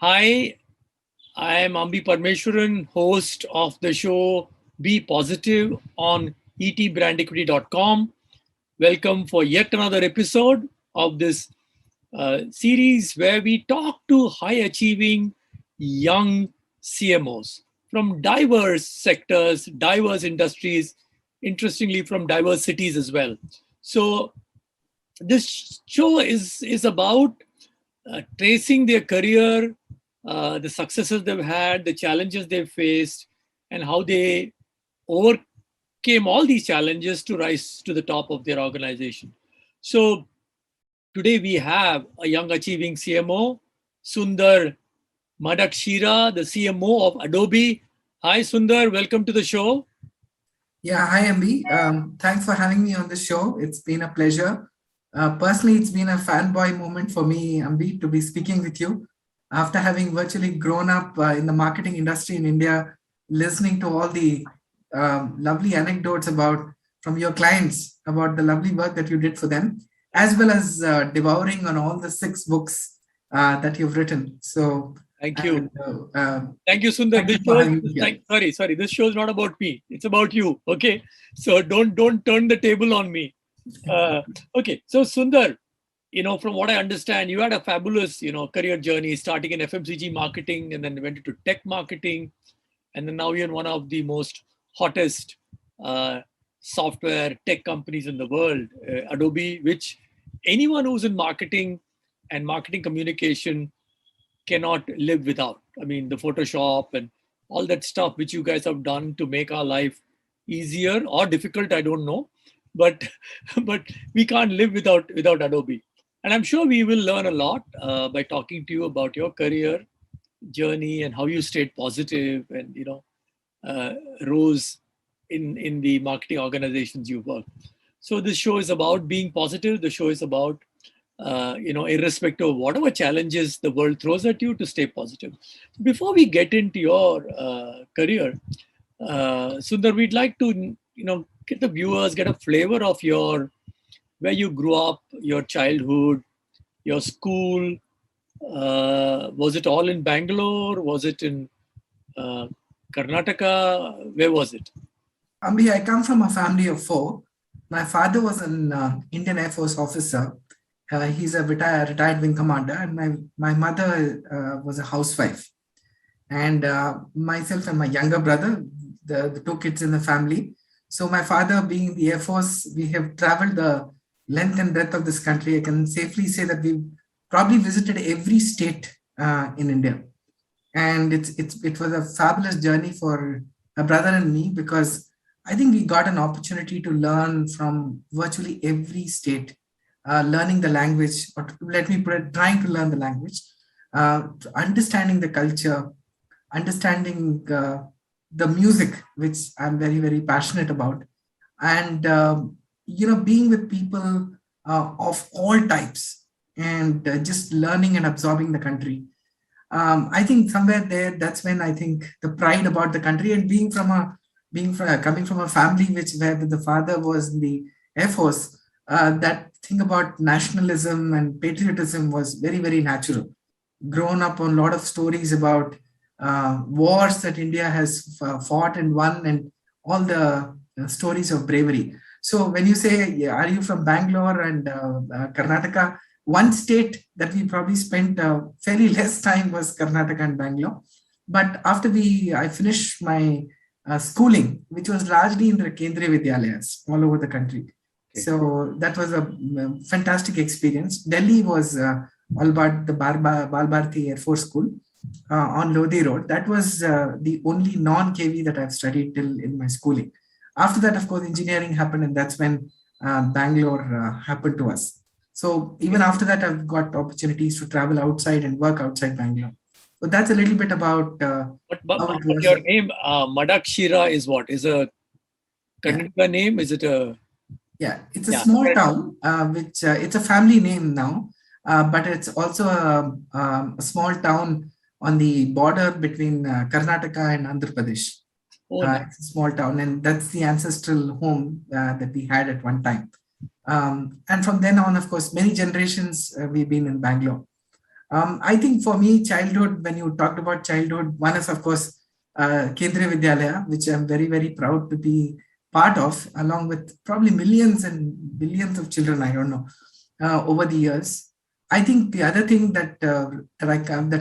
Hi, I am Ambi Parameswaran, host of the show Be Positive on etbrandequity.com. Welcome for yet another episode of this series where we talk to high achieving young CMOs from diverse sectors, diverse industries, interestingly, from diverse cities as well. So, this show is about tracing their career, the successes they've had, the challenges they've faced, and how they overcame all these challenges to rise to the top of their organization. So today we have a young achieving CMO, Sunder Madakshira, the CMO of Adobe. Hi, Sundar. Welcome to the show. Yeah, hi, Ambi. Thanks for having me on the show. It's been a pleasure. Personally, it's been a fanboy moment for me, Ambi, to be speaking with you. After having virtually grown up in the marketing industry in India, listening to all the lovely anecdotes about from your clients about the lovely work that you did for them, as well as devouring on all the 6 books that you've written. So, Thank you. and Thank you, Sundar. thank This you for show having me is here. sorry. This show is not about me. It's about you. Okay. So don't turn the table on me. Uh, okay. So Sundar, from what I understand, you had a fabulous, career journey starting in FMCG marketing and then went into tech marketing. And then now you're in one of the most hottest uh, software tech companies in the world, Adobe, which anyone who's in marketing and marketing communication cannot live without. I mean, the Photoshop and all that stuff which you guys have done to make our life easier or difficult, I don't know, but but we can't live without Adobe. And I'm sure we will learn a lot by talking to you about your career journey and how you stayed positive and uh, rose in the marketing organizations you work. So this show is about being positive. The show is about irrespective of whatever challenges the world throws at you, to stay positive. Before we get into your career, Sundar, we'd like to get the viewers get a flavor of your where you grew up, your childhood, your school. Was it all in Bangalore? Was it in uh, Karnataka? Where was it? Ambi, I come from a family of 4. My father was an Indian Air Force officer. He's a retired wing commander, and my mother was a housewife. And myself and my younger brother, the 2 kids in the family. So my father, being in the Air Force, we have traveled the length and breadth of this country. I can safely say that we probably visited every state in India, and it was a fabulous journey for my brother and me, because I think we got an opportunity to learn from virtually every state, learning the language, or let me put it, trying to learn the language, understanding the culture, understanding the music, which I'm very, very passionate about, and being with people of all types, and just learning and absorbing the country. I think somewhere there, that's when I think the pride about the country, and coming from a family where the father was in the Air Force, that thing about nationalism and patriotism was very, very natural. Grown up on a lot of stories about wars that India has fought and won, and all the stories of bravery. So when you say, yeah, are you from Bangalore and Karnataka? One state that we probably spent fairly less time was Karnataka and Bangalore. But after I finished my schooling, which was largely in the Kendriya Vidyalayas all over the country. Okay. So that was a fantastic experience. Delhi was all about the Bal Bharati Air Force School on Lodi Road. That was the only non-KV that I've studied till in my schooling. After that, of course, engineering happened, and that's when Bangalore happened to us. So even after that, I've got opportunities to travel outside and work outside Bangalore. So that's a little bit about how it But was. your name, Madakshira, is what? Is a Yeah, Kannada name? Is it a yeah. It's a yeah? small town, which it's a family name now, but it's also a small town on the border between Karnataka and Andhra Pradesh. Oh, nice. It's a small town, and that's the ancestral home that we had at one time. And from then on, of course, many generations we've been in Bangalore. I think for me, childhood, when you talked about childhood, one is, of course, Kendriya Vidyalaya, which I'm very, very proud to be part of, along with probably millions and billions of children, I don't know, over the years. I think the other thing that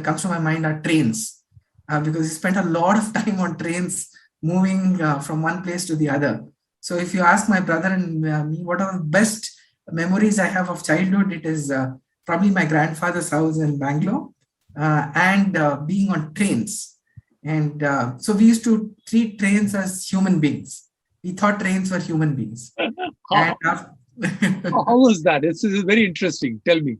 comes to my mind are trains, because we spent a lot of time on trains moving from one place to the other. So if you ask my brother and me, what are the best memories I have of childhood, it is probably my grandfather's house in Bangalore and being on trains. And so we used to treat trains as human beings. We thought trains were human beings. How, how was that? This is very interesting. Tell me.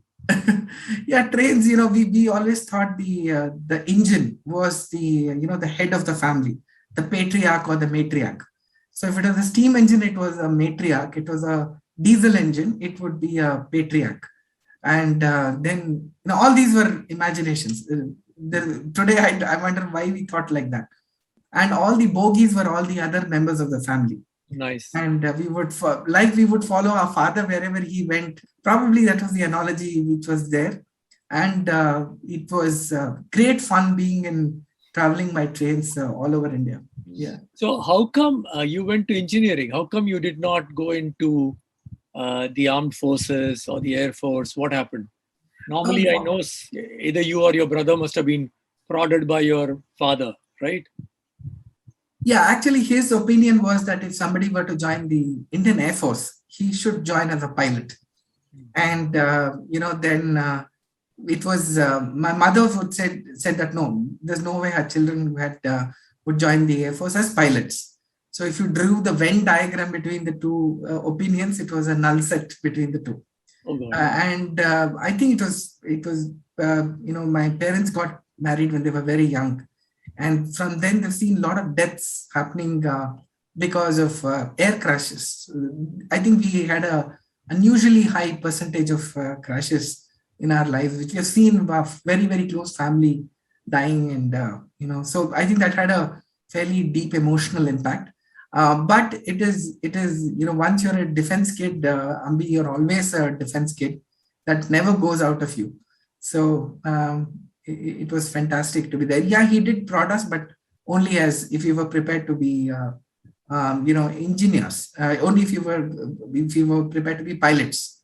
Yeah, trains, we always thought the engine was the head of the family, the patriarch or the matriarch. So if it was a steam engine, it was a matriarch. It was a diesel engine, it would be a patriarch. And then all these were imaginations. Today I wonder why we thought like that. And all the bogies were all the other members of the family. Nice. And we would follow our father wherever he went. Probably that was the analogy which was there. And it was great fun being in traveling by trains all over India. Yeah. So how come you went to engineering? How come you did not go into the armed forces or the Air Force? What happened? Normally, I know either you or your brother must have been prodded by your father, right? Yeah, actually, his opinion was that if somebody were to join the Indian Air Force, he should join as a pilot. And then it was my mother said that no, there's no way her children would join the Air Force as pilots. So if you drew the Venn diagram between the two opinions, it was a null set between the two. And I think it was my parents got married when they were very young. And from then they've seen a lot of deaths happening because of air crashes. I think we had a unusually high percentage of crashes in our lives, which we have seen a very, very close family dying. And, so I think that had a fairly deep emotional impact. But it is, once you're a defense kid, Ambi, you're always a defense kid that never goes out of you. So it was fantastic to be there. Yeah, he did prod us, but only as if you were prepared to be, engineers. Only if you were prepared to be pilots.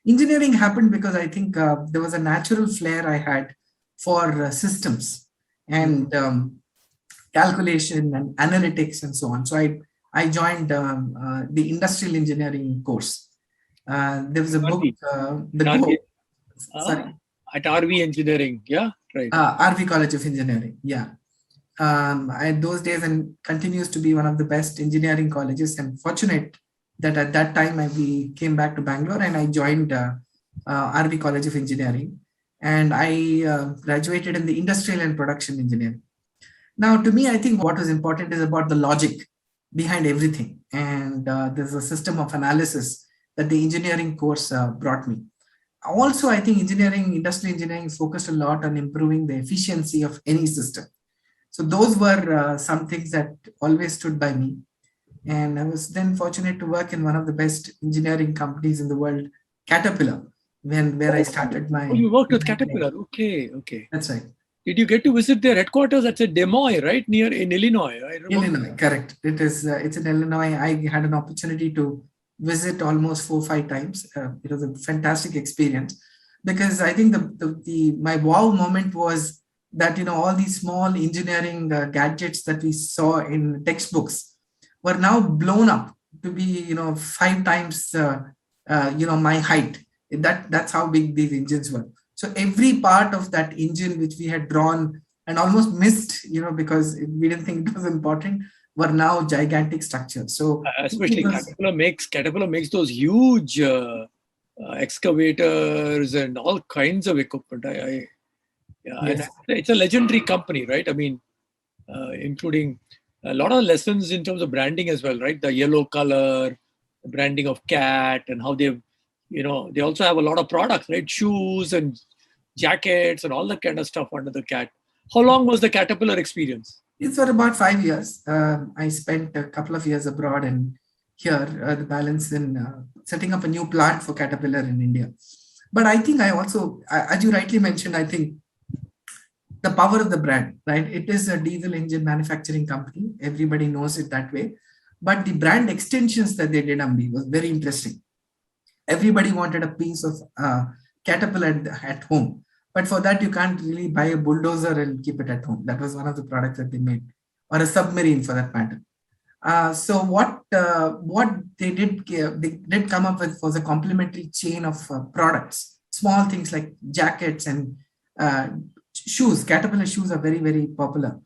Engineering happened because I think there was a natural flair I had for systems and calculation and analytics and so on. So I joined the industrial engineering course. There was a book, at RV Engineering, yeah, right. RV College of Engineering, yeah. At those days, and continues to be one of the best engineering colleges. And fortunate that at that time we came back to Bangalore and I joined RV College of Engineering, and I graduated in the industrial and production engineering. Now, to me, I think what was important is about the logic behind everything, and there's a system of analysis that the engineering course brought me. Also, I think industrial engineering focused a lot on improving the efficiency of any system. So those were some things that always stood by me. And I was then fortunate to work in one of the best engineering companies in the world, Caterpillar, where I started my... Oh, you worked with Caterpillar. Okay. That's right. Did you get to visit their headquarters? That's at Des Moines, right? In Illinois. Illinois, correct. It's in Illinois. I had an opportunity to visit almost 4 or 5 times. It was a fantastic experience because I think my wow moment was that all these small engineering gadgets that we saw in textbooks were now blown up to be 5 times my height. That's how big these engines were. So every part of that engine which we had drawn and almost missed, because we didn't think it was important, were now gigantic structures. So especially Caterpillar makes those huge excavators and all kinds of equipment. Yes. And it's a legendary company, right? I mean, including a lot of lessons in terms of branding as well, right? The yellow color, the branding of cat, and how they also have a lot of products, right? Shoes and jackets and all that kind of stuff under the cat. How long was the Caterpillar experience? It's for about 5 years. I spent a couple of years abroad and here, the balance in setting up a new plant for Caterpillar in India. But I think I also, as you rightly mentioned, I think the power of the brand, right? It is a diesel engine manufacturing company. Everybody knows it that way. But the brand extensions that they did, Ambi, was very interesting. Everybody wanted a piece of Caterpillar at home. But for that, you can't really buy a bulldozer and keep it at home. That was one of the products that they made, or a submarine for that matter. So what they did come up with was a complementary chain of products, small things like jackets and uh, shoes. Caterpillar shoes are very popular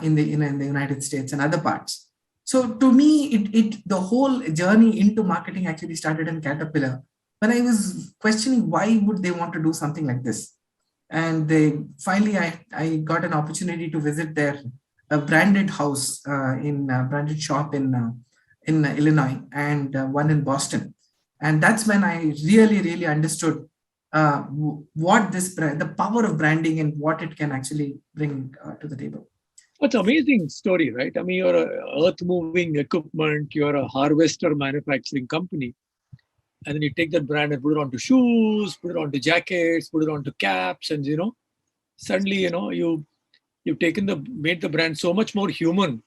in the United States and other parts. So to me, it the whole journey into marketing actually started in Caterpillar when I was questioning why would they want to do something like this. And they finally I got an opportunity to visit their branded house in branded shop in Illinois and one in Boston. And that's when I really understood what the power of branding and what it can actually bring to the table. It's an amazing story, right? I mean, you're a earth moving equipment, you're a harvester manufacturing company. And then you take that brand and put it onto shoes, put it onto jackets, put it onto caps, and suddenly you've made the brand so much more human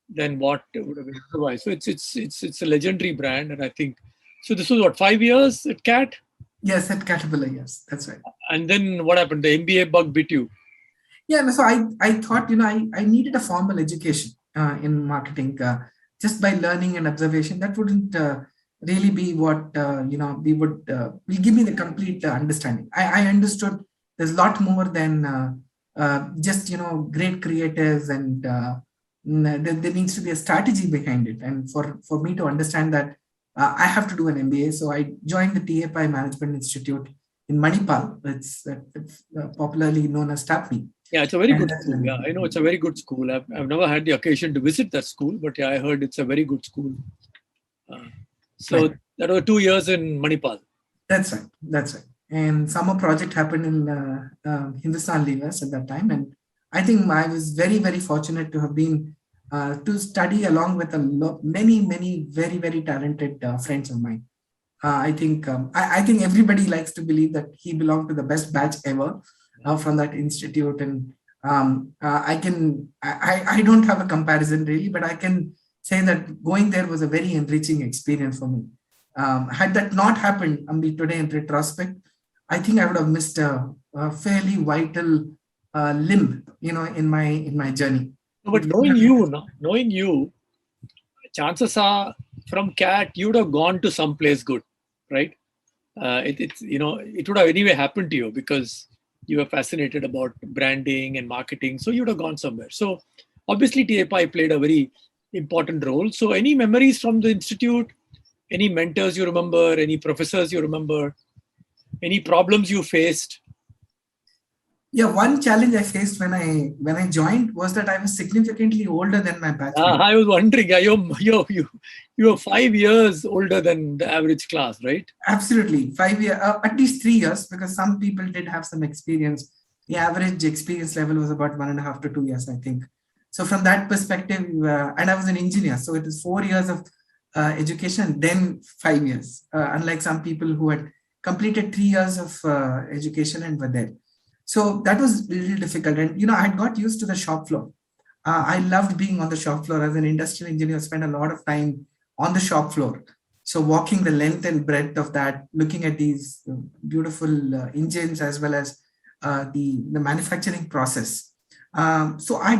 than what it would have been otherwise. So it's a legendary brand, and I think so. This was what, 5 years at Cat, Yes, at Caterpillar, yes, that's right. and then what happened? The MBA bug bit you. Yeah, so I thought, I needed a formal education in marketing. Just by learning and observation, that wouldn't really be what, will give me the complete understanding. I understood there's a lot more than just, great creatives, and there needs to be a strategy behind it. And for me to understand that, I have to do an MBA. So I joined the TAPI Management Institute in Manipal. It's popularly known as TAPMI. Yeah, it's a very good school. Yeah, I know it's a very good school. I've never had the occasion to visit that school, but yeah, I heard it's a very good school. So Right. that was 2 years in Manipal. That's right. That's right. And summer project happened in Hindustan Levers at that time, and I think I was very fortunate to have been to study along with many very talented friends of mine. I think everybody likes to believe that he belonged to the best batch ever from that institute, and I don't have a comparison really, but I can say that going there was a very enriching experience for me. Had that not happened, today in retrospect, I think I would have missed a fairly vital limb, in my journey. But knowing you, chances are from Cat you would have gone to some place good, right? It would have anyway happened to you because you were fascinated about branding and marketing, so you would have gone somewhere. So obviously TAPI played a very important role. So any memories from the institute? Any mentors you remember? Any professors you remember? Any problems you faced? Yeah, one challenge I faced when I joined was that I was significantly older than my batchmate. I was wondering, you're 5 years older than the average class, right? Absolutely, 5 years, at least 3 years, because some people did have some experience. The average experience level was about 1.5 to 2 years, I think. So from that perspective, and I was an engineer, so it was 4 years of education, then 5 years. Unlike some people who had completed 3 years of education and were there. So that was really difficult. And, I had got used to the shop floor. I loved being on the shop floor as an industrial engineer. Spent a lot of time on the shop floor. So walking the length and breadth of that, looking at these beautiful engines as well as the manufacturing process. So I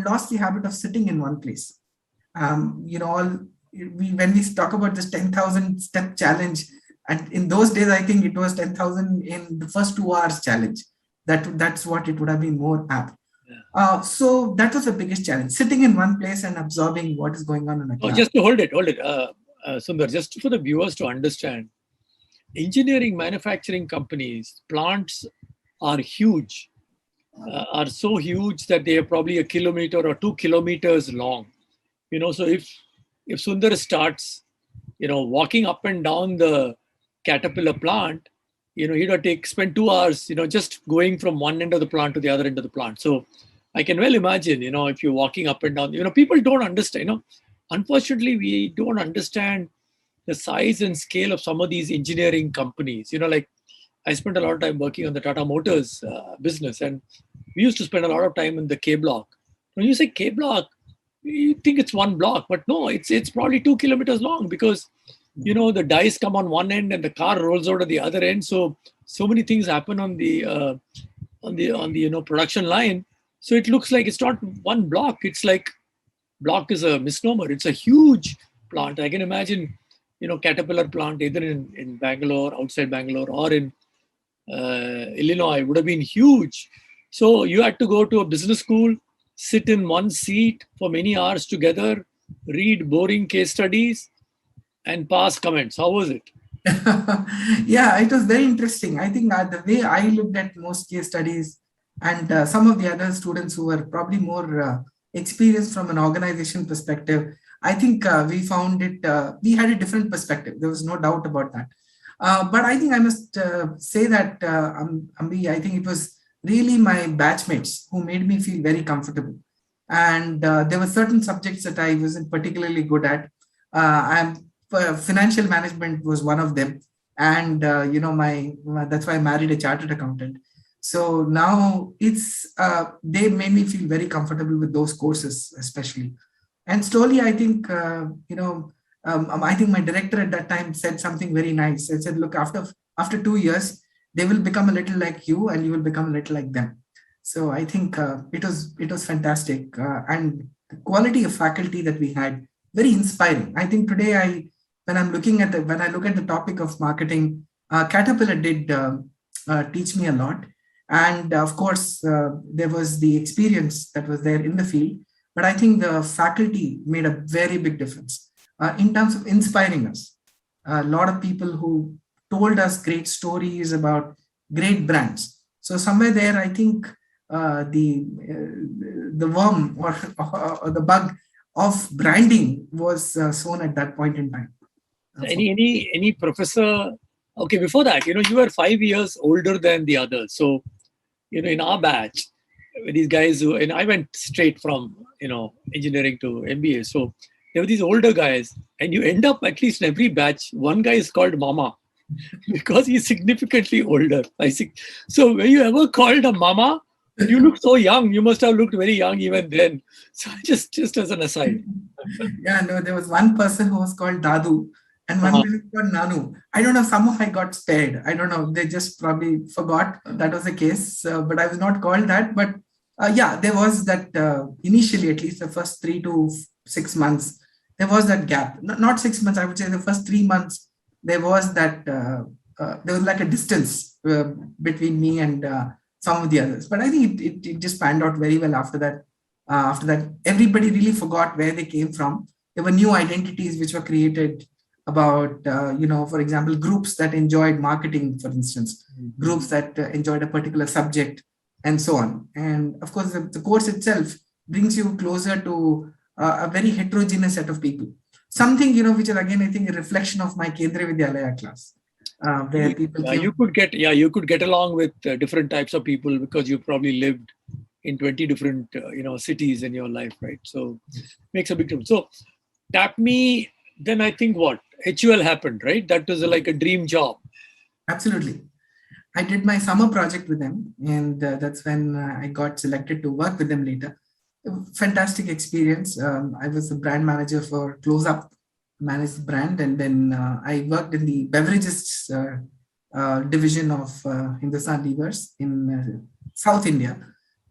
lost the habit of sitting in one place. When we talk about this 10,000 step challenge, and in those days, I think it was 10,000 in the first 2 hours challenge. That's what it would have been more apt. So that was the biggest challenge, sitting in one place and absorbing what is going on in the class. Just to hold it. Sundar, just for the viewers to understand, engineering manufacturing companies, plants are huge, are so huge that they are probably 1 kilometer or 2 kilometers long. So if Sundar starts, walking up and down the Caterpillar plant, he'd have spend 2 hours, just going from one end of the plant to the other end of the plant. So I can well imagine, if you're walking up and down, people don't understand, unfortunately, we don't understand the size and scale of some of these engineering companies. Like I spent a lot of time working on the Tata Motors business, and we used to spend a lot of time in the K block. When you say K block, you think it's one block, but no, it's probably 2 kilometers long, because the dice come on one end and the car rolls out at the other end. So many things happen on the production line. So it looks like it's not one block. It's like, block is a misnomer. It's a huge plant. I can imagine, Caterpillar plant either in Bangalore, outside Bangalore, or in Illinois would have been huge. So you had to go to a business school, sit in one seat for many hours together, read boring case studies, and pass comments. How was it? Yeah, it was very interesting. I think the way I looked at most case studies, and some of the other students who were probably more experienced from an organization perspective, I think we found it, we had a different perspective. There was no doubt about that. But I think I must say that, Ambi, I think it was really my batchmates who made me feel very comfortable. And there were certain subjects that I wasn't particularly good at. Financial management was one of them. And, that's why I married a chartered accountant. So now they made me feel very comfortable with those courses, especially. And slowly, I think, I think my director at that time said something very nice. He said, look, after 2 years, they will become a little like you and you will become a little like them. So I think it was fantastic. And the quality of faculty that we had, very inspiring. I think today when I look at the topic of marketing, Caterpillar did teach me a lot. And of course, there was the experience that was there in the field. But I think the faculty made a very big difference in terms of inspiring us. A lot of people who told us great stories about great brands. So somewhere there, I think the worm or the bug of branding was sown at that point in time. Any professor? Okay, before that, you were 5 years older than the others. So, in our batch, these guys and I went straight from engineering to MBA. So there were these older guys, and you end up, at least in every batch, one guy is called Mama because he's significantly older. I think. So were you ever called a Mama? You look so young. You must have looked very young even then. So just as an aside. Yeah, no, there was one person who was called Dadu and one person called Nanu. I don't know, somehow I got spared. I don't know, they just probably forgot that was the case, but I was not called that. But yeah, there was that initially, at least the first 3 to 6 months, there was that gap. Not 6 months, I would say the first 3 months, there was that, there was like a distance between me and some of the others. But I think it just panned out very well after that. After that, everybody really forgot where they came from. There were new identities which were created about, for example, groups that enjoyed marketing, for instance, groups that enjoyed a particular subject, and so on. And of course, the course itself brings you closer to a very heterogeneous set of people. Something, which is again, I think, a reflection of my Kendriya Vidyalaya class, where people you could get along with different types of people because you probably lived in 20 different cities in your life, right? So makes a big difference. So tap me, then I think what? HUL happened, right? That was like a dream job. Absolutely. I did my summer project with them, and that's when I got selected to work with them later. Fantastic experience. I was the brand manager for Close Up, managed the brand, and then I worked in the beverages division of Hindustan Levers in South India.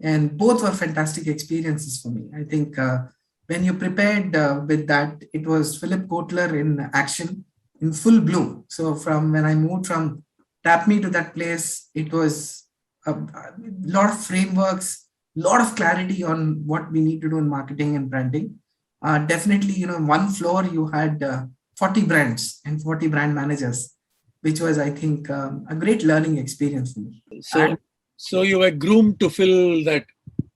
And both were fantastic experiences for me. I think when you prepared with that, it was Philip Kotler in action, in full bloom. So from when I moved from Tap Me to that place, it was a lot of frameworks, a lot of clarity on what we need to do in marketing and branding. Definitely, one floor you had 40 brands and 40 brand managers, which was, I think, a great learning experience for me. So you were groomed to fill that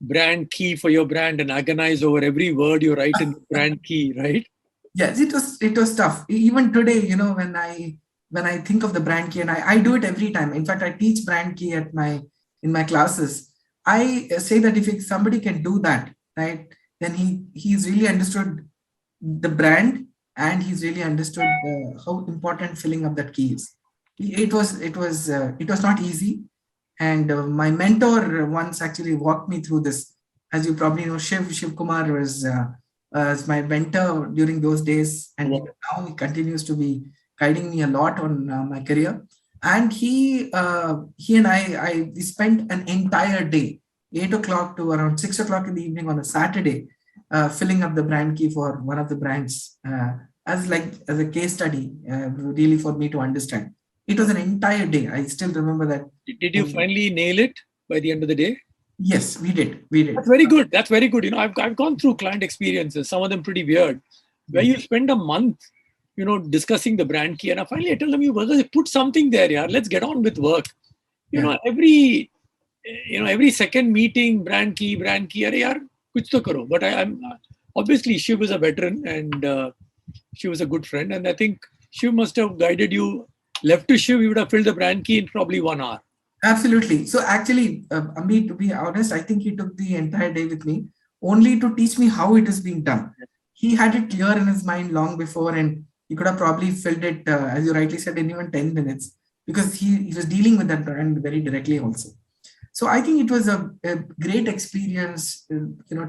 brand key for your brand and agonize over every word you write in the brand key, right? Yes, it was tough. Even today, when I think of the brand key, and I do it every time. In fact, I teach brand key in my classes. I say that if somebody can do that, right, then he's really understood the brand, and he's really understood how important filling up that key is. It was not easy. And my mentor once actually walked me through this. As you probably know, Shiv Kumar was my mentor during those days, and Wow. even now he continues to be guiding me a lot on my career. And he and we spent an entire day, 8 o'clock to around 6 o'clock in the evening on a Saturday, filling up the brand key for one of the brands, as a case study, really for me to understand. It was an entire day. I still remember that. Did you finally nail it by the end of the day? Yes, we did. We did. That's very good. That's very good. I've gone through client experiences, some of them pretty weird, where you spend a month, discussing the brand key. And finally I tell them, put something there, yeah. Let's get on with work. Every second meeting, brand key, arey yaar, kuch to karo. But I'm obviously Shiv is a veteran and she was a good friend. And I think Shiv must have guided you. Left to Shiv, you would have filled the brand key in probably 1 hour. Absolutely. So actually, Ambi, to be honest, I think he took the entire day with me only to teach me how it is being done. He had it clear in his mind long before, and he could have probably filled it, as you rightly said, in even 10 minutes, because he was dealing with that brand very directly also. So I think it was a great experience,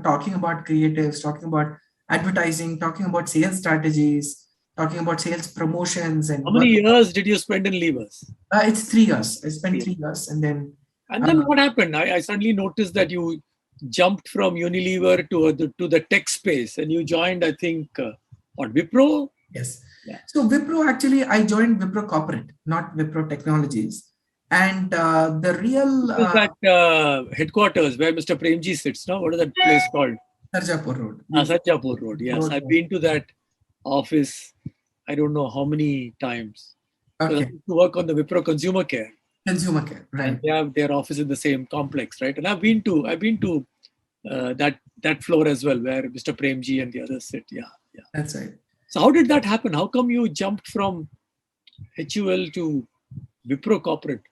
talking about creatives, talking about advertising, talking about sales strategies, talking about sales promotions. And how many years did you spend in levers? It's 3 years. I spent 3 years, and then what happened? I suddenly noticed that you jumped from Unilever to the tech space, and you joined, I think, Wipro? Yes. Yeah. So Wipro, actually, I joined Wipro Corporate, not Wipro Technologies. And the real... Is that headquarters where Mr. Premji sits, no? What is that place called? Sarjapur Road. Sarjapur Road, yes. I've been to that office, I don't know how many times. Okay. I used to work on the Wipro Consumer Care. Consumer Care, right. And they have their office in the same complex, right? And I've been to that floor as well, where Mr. Premji and the others sit. Yeah. That's right. So how did that happen? How come you jumped from HUL to Wipro Corporate?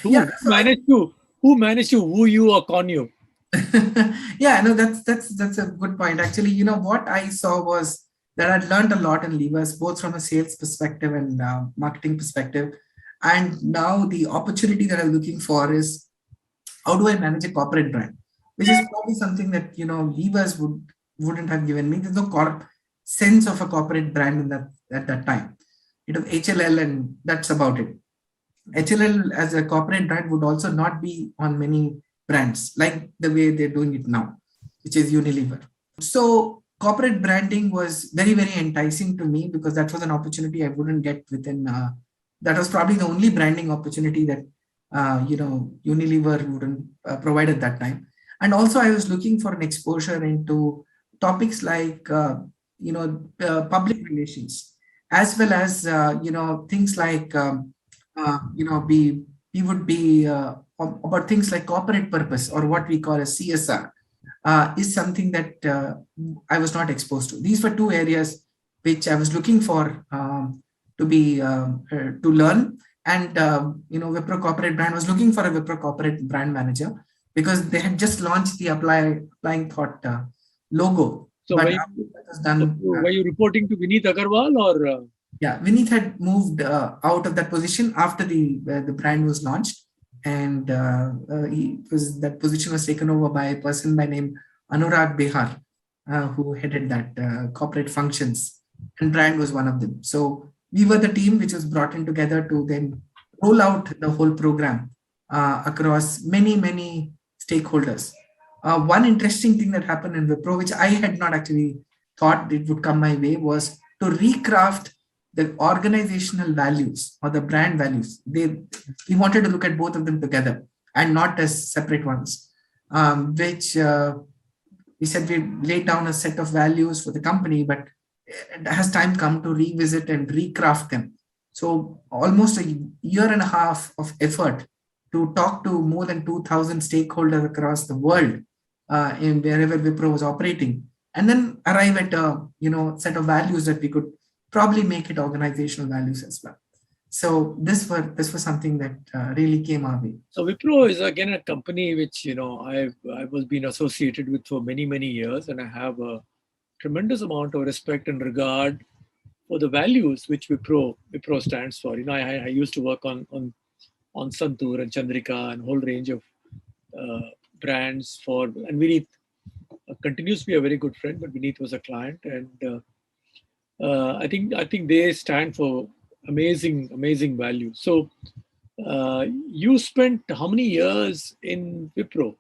Who managed to woo you or con you? Yeah, no, that's a good point. Actually, what I saw was that I'd learned a lot in levers, both from a sales perspective and marketing perspective. And now the opportunity that I'm looking for is, how do I manage a corporate brand? Which is probably something that, levers wouldn't have given me. There's no sense of a corporate brand at that time. It was HLL, and that's about it. HLL as a corporate brand would also not be on many brands like the way they're doing it now, which is Unilever. So corporate branding was very, very enticing to me, because that was an opportunity I wouldn't get within. That was probably the only branding opportunity that Unilever wouldn't provide at that time. And also I was looking for an exposure into topics like public relations, as well as things like we would be about things like corporate purpose, or what we call as CSR, is something that I was not exposed to. These were two areas which I was looking for to learn. And Wipro Corporate Brand was looking for a Wipro Corporate Brand Manager, because they had just launched the Applying Thought logo. So were you reporting to Vineet Agarwal or? Yeah, Vineet had moved out of that position after the brand was launched, and that position was taken over by a person by name Anurag Behar, who headed that corporate functions, and brand was one of them. So we were the team which was brought in together to then roll out the whole program across many stakeholders. One interesting thing that happened in Wipro, which I had not actually thought it would come my way, was to recraft the organizational values or the brand values. We wanted to look at both of them together and not as separate ones, which we said we laid down a set of values for the company, but has time come to revisit and recraft them. So almost a year and a half of effort to talk to more than 2,000 stakeholders across the world in wherever Wipro was operating, and then arrive at a set of values that we could probably make it organizational values as well. So this was something that really came our way. So Wipro is again a company which I was been associated with for many years, and I have a tremendous amount of respect and regard for the values which Wipro stands for. I used to work on Santur and Chandrika and a whole range of brands and Vineet continues to be a very good friend, but Vineet was a client, and I think they stand for amazing value. So you spent how many years in Wipro?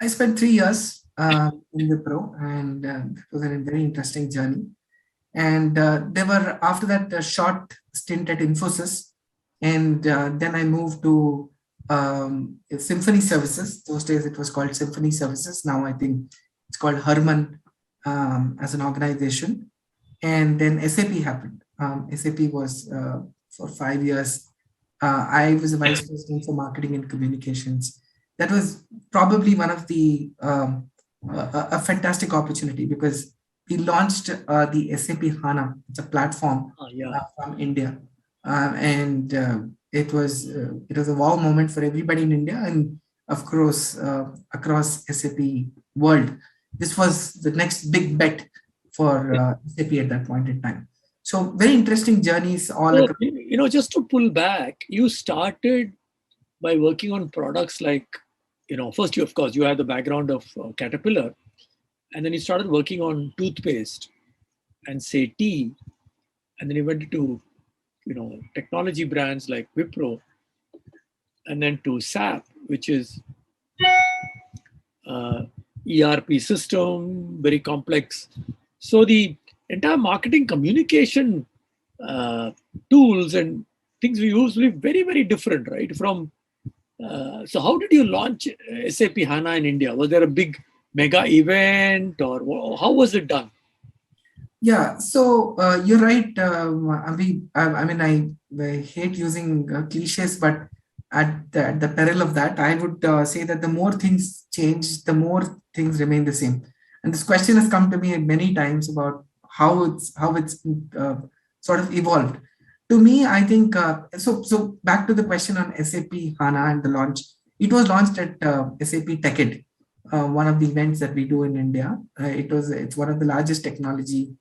I spent 3 years in Wipro, and it was a very interesting journey. And there were, after that, a short stint at Infosys. And then I moved to Symphony Services. Those days it was called Symphony Services. Now I think it's called Herman as an organization. And then SAP happened. SAP was for 5 years. I was a vice president for marketing and communications. That was probably one of the a fantastic opportunity, because we launched the SAP Hana. It's a platform from India, and it was a wow moment for everybody in India, and of course across SAP world. This was the next big bet for SAP at that point in time. So very interesting journeys all across. Just to pull back, you started by working on products like, first you had the background of Caterpillar, and then you started working on toothpaste and say tea, and then you went to, technology brands like Wipro, and then to SAP, which is ERP system, very complex. So the entire marketing communication tools and things we use will be very, very different, right? So how did you launch SAP HANA in India? Was there a big mega event, or how was it done? Yeah, so you're right. I hate using cliches, but at the peril of that, I would say that the more things change, the more things remain the same. And this question has come to me many times about how it's sort of evolved. To me, I think so. Back to the question on SAP HANA and the launch. It was launched at SAP TechEd, one of the events that we do in India. It's one of the largest technology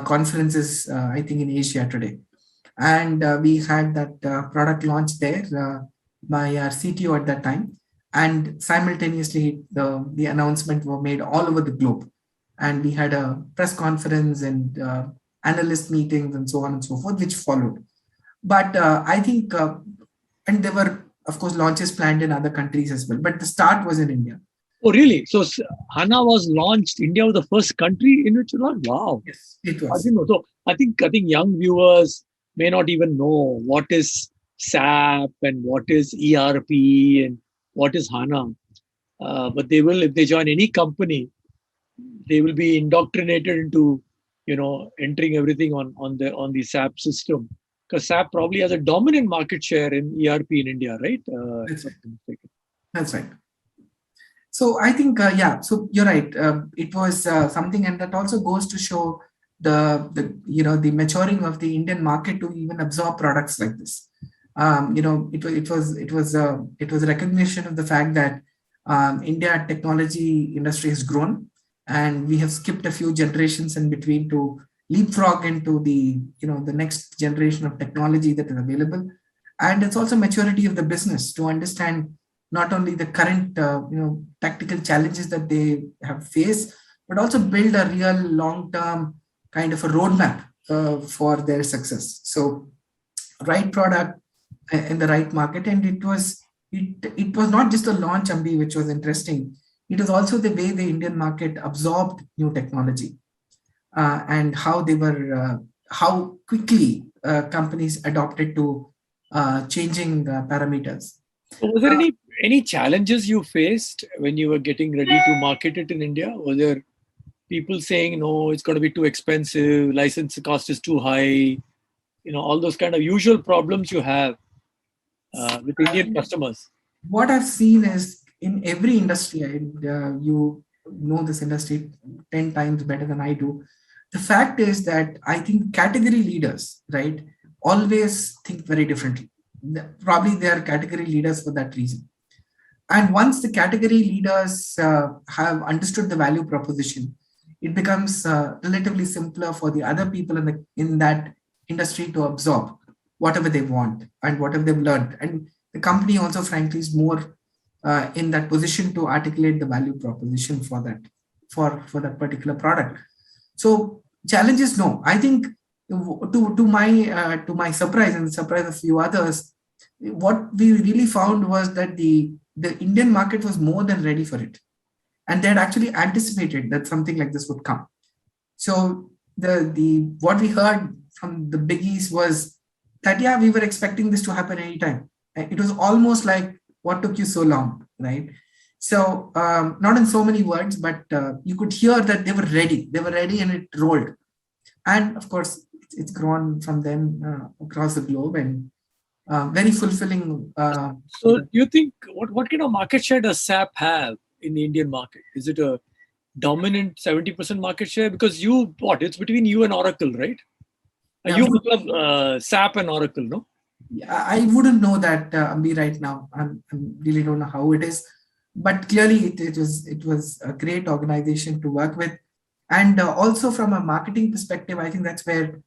conferences, I think, in Asia today. And we had that product launch there by our CTO at that time. And simultaneously, the announcement were made all over the globe. And we had a press conference and analyst meetings and so on and so forth, which followed. But I think, and there were, of course, launches planned in other countries as well. But the start was in India. Oh, really? So HANA was launched. India was the first country in which it launched. Wow. Yes, it was. I didn't know. So I think young viewers may not even know what is SAP and what is ERP and what is HANA. But they will, if they join any company, they will be indoctrinated into, entering everything on the SAP system. Because SAP probably has a dominant market share in ERP in India, right? That's right. That's right. So I think, so you're right. It was something, and that also goes to show the maturing of the Indian market to even absorb products like this. It was a recognition of the fact that India technology industry has grown, and we have skipped a few generations in between to leapfrog into the next generation of technology that is available. And it's also maturity of the business to understand not only the current tactical challenges that they have faced, but also build a real long-term kind of a roadmap for their success. So right product in the right market. And it was not just a launch, Ambi, which was interesting. It was also the way the Indian market absorbed new technology and how how quickly companies adopted to changing parameters. So was there any challenges you faced when you were getting ready to market it in India? Was there people saying, no, it's going to be too expensive, license cost is too high, all those kind of usual problems you have with Indian customers? What I've seen is in every industry, and you know this industry 10 times better than I do. The fact is that I think category leaders, right, always think very differently. Probably they are category leaders for that reason. And once the category leaders have understood the value proposition, it becomes relatively simpler for the other people in that industry to absorb whatever they want and whatever they've learned. And the company also, frankly, is more in that position to articulate the value proposition for that, for that particular product. So challenges, no. I think to my surprise and the surprise of a few others, what we really found was that the Indian market was more than ready for it, and they had actually anticipated that something like this would come. So the what we heard from the biggies was that, yeah, we were expecting this to happen anytime. It was almost like, what took you so long, right? So not in so many words, but you could hear that they were ready. They were ready, and it rolled. And of course, it's grown from them across the globe, and very fulfilling. So do you think, what kind of market share does SAP have in the Indian market? Is it a dominant 70% market share? Because it's between you and Oracle, right? Yeah, You have SAP and Oracle, no? I wouldn't know that, Ambi, right now. I really don't know how it is, but clearly it was a great organization to work with, and also from a marketing perspective, I think that's where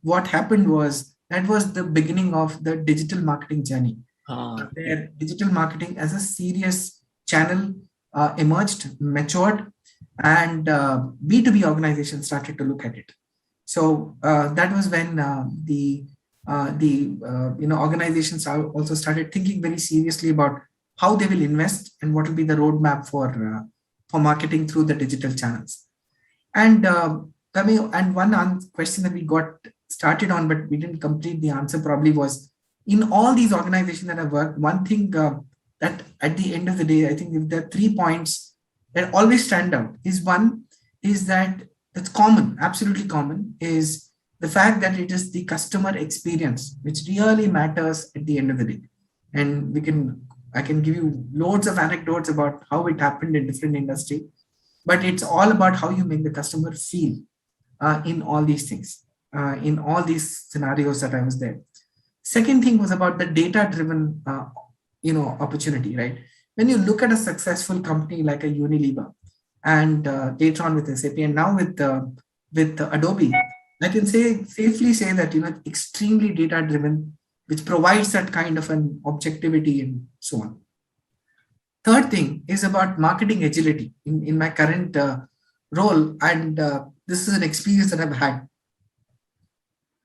what happened was that was the beginning of the digital marketing journey. Where digital marketing as a serious channel emerged, matured, and B2B organizations started to look at it. So that was when the organizations also started thinking very seriously about how they will invest and what will be the roadmap for marketing through the digital channels. And one question that we got started on, but we didn't complete the answer, probably was, in all these organizations that I've worked, one thing that at the end of the day, I think if there are 3 points that always stand out, is that it's common, absolutely common, is the fact that it is the customer experience which really matters at the end of the day. And I can give you loads of anecdotes about how it happened in different industries, but it's all about how you make the customer feel in all these things, in all these scenarios that I was there. Second thing was about the data-driven, opportunity, right? When you look at a successful company like a Unilever, and later on with SAP, and now with Adobe, I can safely say that extremely data-driven, which provides that kind of an objectivity and so on. Third thing is about marketing agility in my current role, and this is an experience that I've had.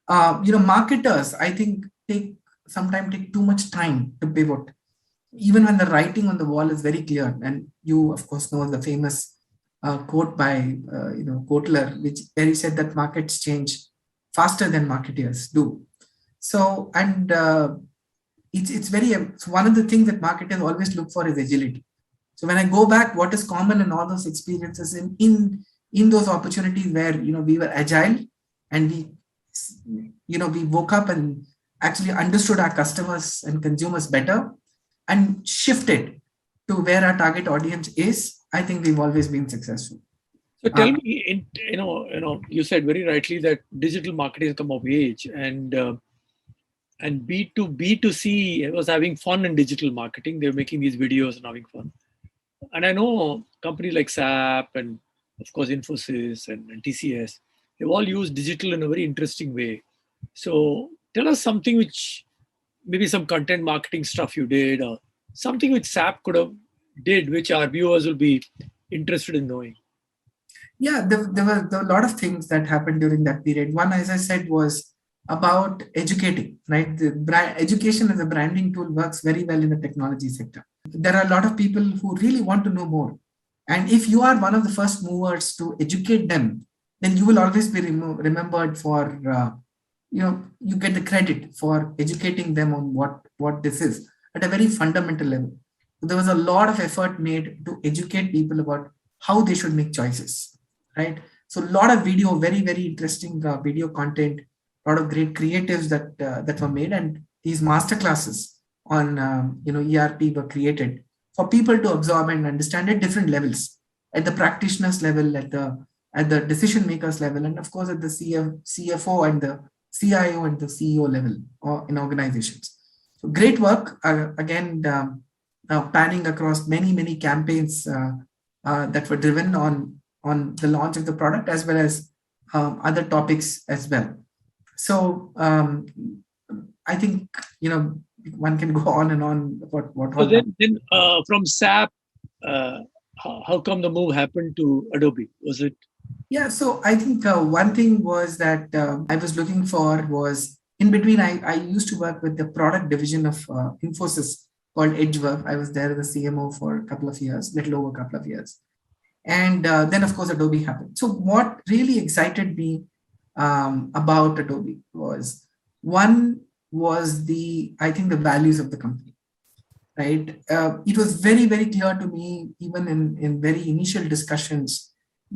Marketers, I think, sometimes take too much time to pivot, even when the writing on the wall is very clear. And you, of course, know the famous quote by Kotler, where he said that markets change faster than marketeers do. So, and it's one of the things that marketers always look for is agility. So when I go back, what is common in all those experiences in those opportunities where we were agile, and we woke up and actually understood our customers and consumers better and shifted to where our target audience is, I think we've always been successful. So tell me, you said very rightly that digital marketing has come of age, and B2C was having fun in digital marketing. They're making these videos and having fun. And I know companies like SAP and of course Infosys and TCS, they've all used digital in a very interesting way. So tell us something which, maybe some content marketing stuff you did, or something which SAP could have did, which our viewers will be interested in knowing. Yeah, there were a lot of things that happened during that period. One, as I said, was about educating, right? Education as a branding tool works very well in the technology sector. There are a lot of people who really want to know more. And if you are one of the first movers to educate them, then you will always be remembered for, you get the credit for educating them on what this is at a very fundamental level. So there was a lot of effort made to educate people about how they should make choices, right? So a lot of video, very, very interesting video content, a lot of great creatives that were made, and these masterclasses on ERP were created for people to absorb and understand at different levels, at the practitioners level, at the decision makers level, and of course at the CFO and the CIO and the CEO level in organizations. So great work, again, panning across many campaigns that were driven on the launch of the product, as well as other topics as well. So I think, one can go on and on about what So all happened. then from SAP, how come the move happened to Adobe? Was it? Yeah, so I think one thing was that I was looking for was in between. I used to work with the product division of Infosys called Edgeworth. I was there as the CMO for a couple of years, little over a couple of years. And then, of course, Adobe happened. So what really excited me about Adobe was one was I think the values of the company, right? It was very, very clear to me, even in very initial discussions,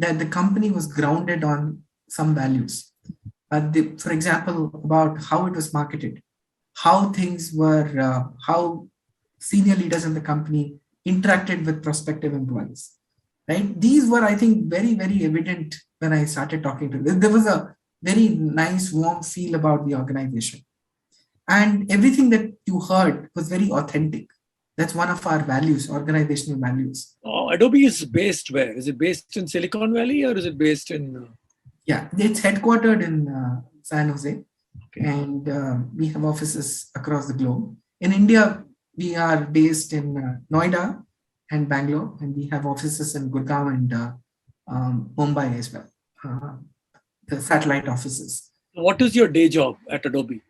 that the company was grounded on some values. For example, about how it was marketed, how things were, how senior leaders in the company interacted with prospective employees, right? These were, I think, very, very evident when I started talking to them. There was a very nice, warm feel about the organization. And everything that you heard was very authentic. That's one of our values, organizational values. Adobe is based where? Is it based in Silicon Valley or is it based in? Yeah, it's headquartered in San Jose, Okay. and we have offices across the globe. In India, we are based in Noida and Bangalore, and we have offices in Gurgaon and Mumbai as well, the satellite offices. What is your day job at Adobe?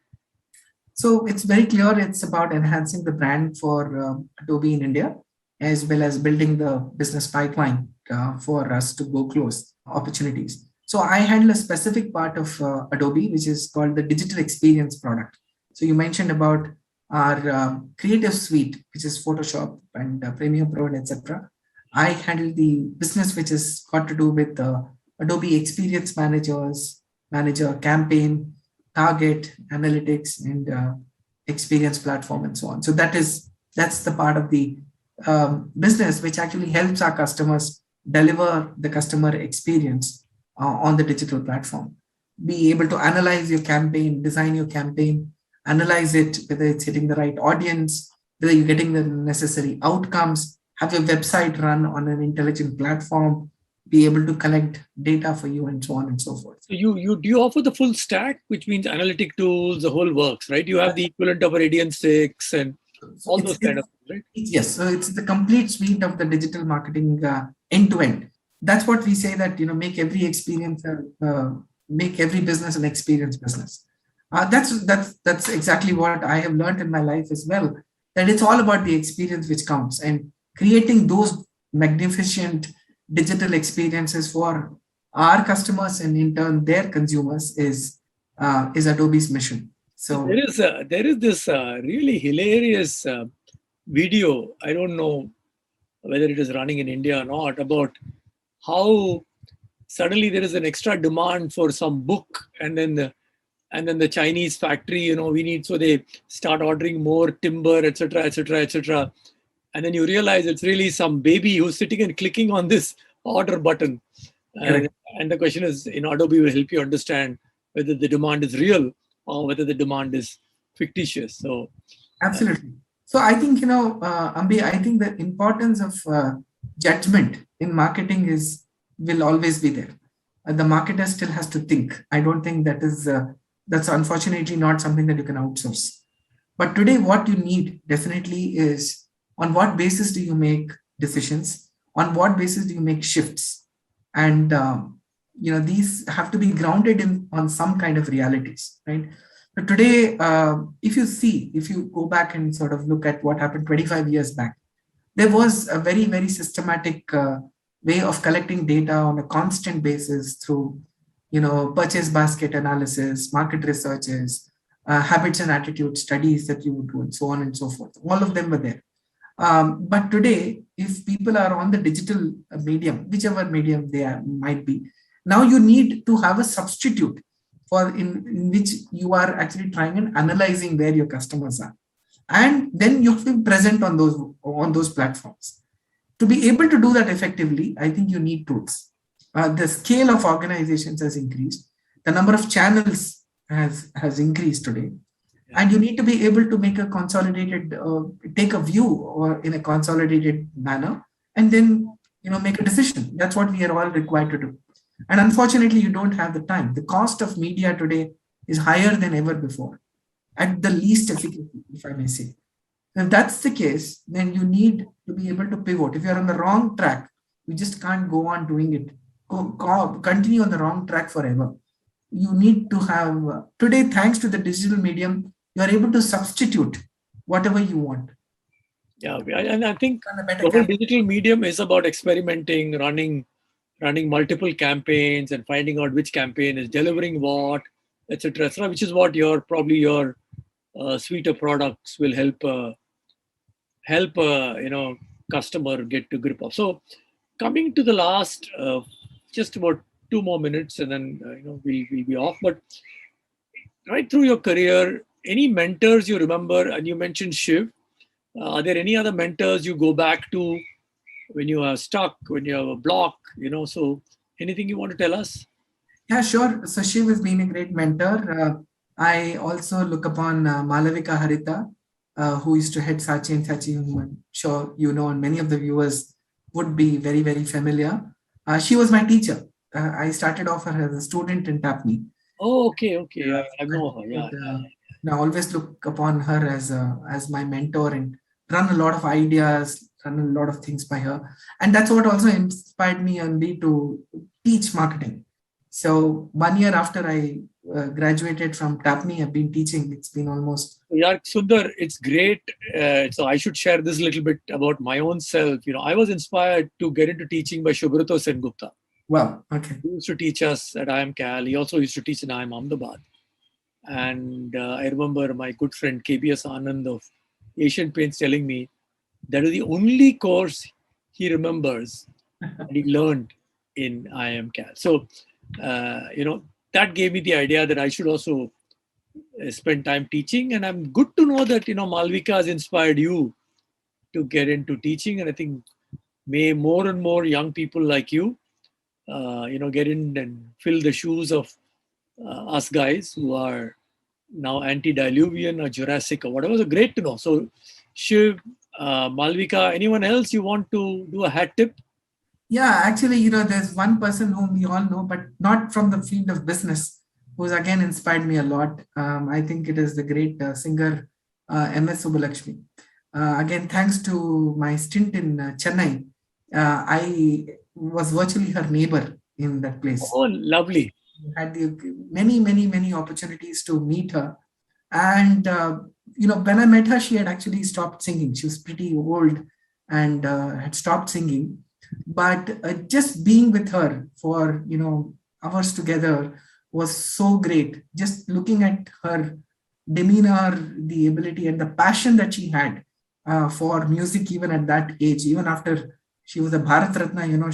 So it's very clear it's about enhancing the brand for Adobe in India, as well as building the business pipeline for us to go close opportunities. So I handle a specific part of Adobe, which is called the digital experience product. So you mentioned about our creative suite, which is Photoshop and Premiere Pro, etc. I handle the business which is got to do with Adobe Experience Manager, Campaign, Target, Analytics, and Experience Platform, and so on. So that's the part of the business which actually helps our customers deliver the customer experience on the digital platform. Be able to analyze your campaign, design your campaign, analyze it, whether it's hitting the right audience, whether you're getting the necessary outcomes, have your website run on an intelligent platform, be able to collect data for you, and so on and so forth. So you do you offer the full stack, which means analytic tools, the whole works, right? You have the equivalent of a Radian6 and all those kind of things, right? Yes, so it's the complete suite of the digital marketing end to end. That's what we say, that make every experience, make every business an experience business. That's exactly what I have learned in my life as well. That it's all about the experience which counts, and creating those magnificent digital experiences for our customers and in turn their consumers is Adobe's mission. So there is this really hilarious video. I don't know whether it is running in India or not, about how suddenly there is an extra demand for some book, and then the Chinese factory, we need, so they start ordering more timber, etc., etc., etc. And then you realize it's really some baby who's sitting and clicking on this order button. And the question is, Adobe will help you understand whether the demand is real or whether the demand is fictitious. So absolutely. So I think, Ambi, I think the importance of judgment in marketing will always be there. The marketer still has to think. I don't think that's unfortunately not something that you can outsource. But today, what you need definitely is, on what basis do you make decisions? On what basis do you make shifts? And these have to be grounded on some kind of realities, right? But today, if you go back and sort of look at what happened 25 years back, there was a very, very systematic way of collecting data on a constant basis through, purchase basket analysis, market researches, habits and attitude studies that you would do, and so on and so forth. All of them were there. But today, if people are on the digital medium, whichever medium might be, now you need to have a substitute for in which you are actually trying and analyzing where your customers are, and then you have to be present on those platforms. To be able to do that effectively, I think you need tools. The scale of organizations has increased. The number of channels has increased today. And you need to be able to make a consolidated, take a view or in a consolidated manner, and then, make a decision. That's what we are all required to do. And unfortunately, you don't have the time. The cost of media today is higher than ever before, at the least efficacy, if I may say. If that's the case, then you need to be able to pivot. If you're on the wrong track, you just can't go on doing it. Continue on the wrong track forever. You need to have, today, thanks to the digital medium, you're able to substitute whatever you want. Yeah, and I think On a better the whole campaign. digital medium is about experimenting, running multiple campaigns and finding out which campaign is delivering what, etc., etc., which is what your suite of products will help customer get to grip of. So coming to the last, just about 2 more minutes, and then we'll be off. But right through your career, any mentors you remember? And you mentioned Shiv. Are there any other mentors you go back to when you are stuck, when you have a block? So anything you want to tell us? Yeah, sure. So Shiv has been a great mentor. I also look upon Malavika Harita, who used to head Sachi and Sachi, whom I'm sure you know, and many of the viewers would be very, very familiar. She was my teacher. I started off as a student in Tapni. Oh, okay. Yeah, I know her. Yeah. I always look upon her as my mentor and run a lot of ideas, run a lot of things by her. And that's what also inspired me and me to teach marketing. So 1 year after I graduated from Tapni, I've been teaching. It's been almost. Yeah, Sundar, it's great. So I should share this little bit about my own self. I was inspired to get into teaching by Subrato Sengupta. Wow. Okay. He used to teach us at IIM Cal. He also used to teach in IIM Ahmedabad. And I remember my good friend KBS Anand of Asian Paints telling me that is the only course he remembers that he learned in IIM Cal. So, that gave me the idea that I should also spend time teaching. And I'm good to know that, Malvika has inspired you to get into teaching. And I think may more and more young people like you, get in and fill the shoes of us guys who are now antediluvian or Jurassic or whatever. So great to know. So Shiv, Malvika, anyone else you want to do a hat tip? Yeah, actually, there's one person whom we all know, but not from the field of business, who's again inspired me a lot. I think it is the great singer MS Subbulakshmi. Again, thanks to my stint in Chennai, I was virtually her neighbor in that place. Oh, lovely. Had many opportunities to meet her. And, when I met her, she had actually stopped singing. She was pretty old and had stopped singing. But just being with her for, hours together was so great. Just looking at her demeanor, the ability and the passion that she had for music, even at that age, even after she was a Bharat Ratna,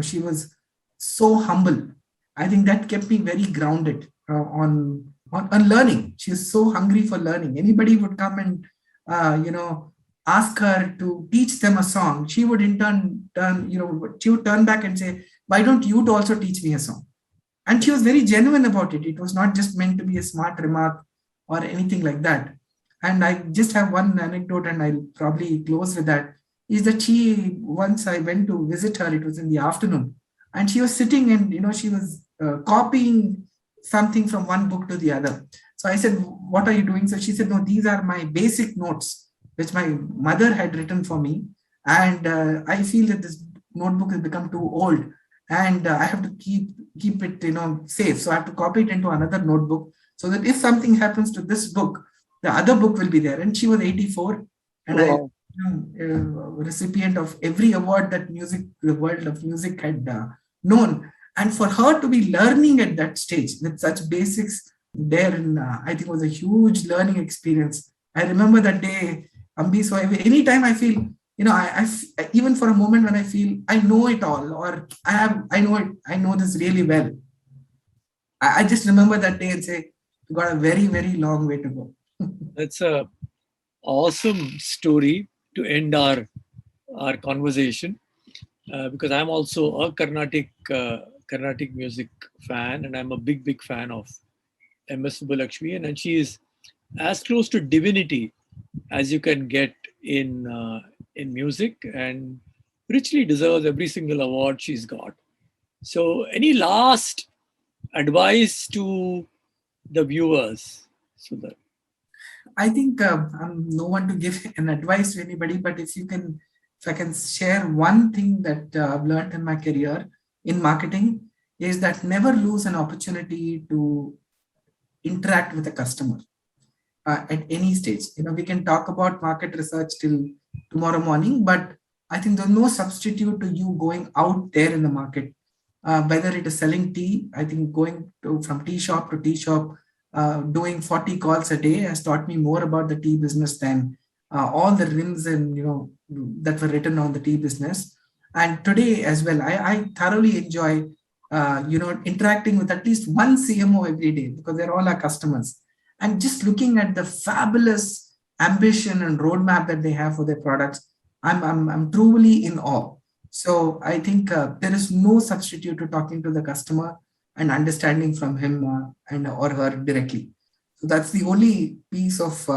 she was so humble. I think that kept me very grounded on learning. She was so hungry for learning. Anybody would come and, ask her to teach them a song. She would in she would turn back and say, why don't you also teach me a song? And she was very genuine about it. It was not just meant to be a smart remark or anything like that. And I just have one anecdote, and I'll probably close with that, is that once I went to visit her, it was in the afternoon, and she was sitting and, she was copying something from one book to the other. So I said, what are you doing? So she said, no, these are my basic notes, which my mother had written for me. And I feel that this notebook has become too old, and I have to keep it, safe. So I have to copy it into another notebook so that if something happens to this book, the other book will be there. And she was 84, and Wow. Recipient of every award that the world of music had known. And for her to be learning at that stage with such basics there, I think it was a huge learning experience. I remember that day, Ambis. So anytime I feel, I even for a moment when I feel I know it all, or I know this really well, I just remember that day and say, we got a very, very long way to go. That's a awesome story to end our conversation, because I'm also a Carnatic music fan, and I'm a big fan of MS Subbulakshmi, and she is as close to divinity as you can get in music, and richly deserves every single award she's got. So, any last advice to the viewers, Sundar? I think I'm no one to give an advice to anybody, but if I can share one thing that I've learned in my career in marketing, is that never lose an opportunity to interact with a customer at any stage. We can talk about market research till tomorrow morning, but I think there's no substitute to you going out there in the market. Whether it is selling tea, I think going from tea shop to tea shop, doing 40 calls a day has taught me more about the tea business than all the rims and that were written on the tea business. And today as well, I thoroughly enjoy interacting with at least one CMO every day because they're all our customers. And just looking at the fabulous ambition and roadmap that they have for their products, I'm truly in awe. So I think there is no substitute to talking to the customer and understanding from him and or her directly. So that's the only piece of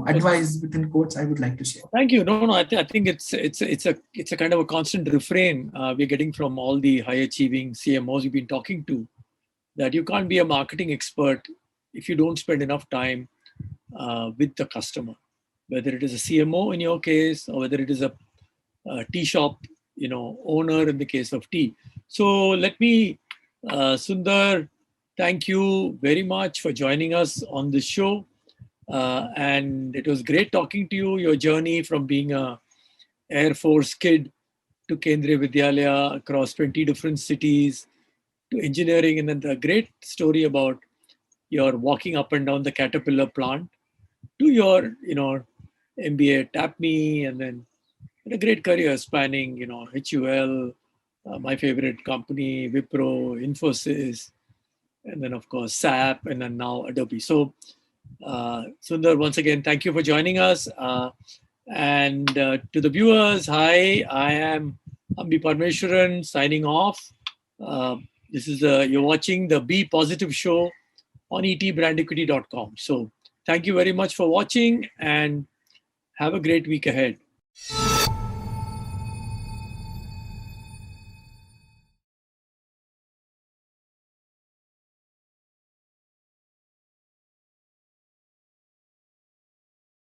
advice within quotes I would like to share. Thank you. No. I think it's a kind of a constant refrain we're getting from all the high achieving CMOs you've been talking to, that you can't be a marketing expert if you don't spend enough time with the customer, whether it is a CMO in your case or whether it is a tea shop, owner in the case of tea. So let me, Sundar, thank you very much for joining us on this show. And it was great talking to you, your journey from being a Air Force kid to Kendriya Vidyalaya across 20 different cities to engineering, and then the great story about your walking up and down the Caterpillar plant to your, MBA at TAPME, and then a great career spanning, HUL, my favorite company, Wipro, Infosys, and then of course SAP, and then now Adobe. So Sundar, once again, thank you for joining us. And to the viewers, hi, I am Ambi Parameswaran signing off. This is you're watching the Be Positive show on etbrandequity.com. So thank you very much for watching and have a great week ahead.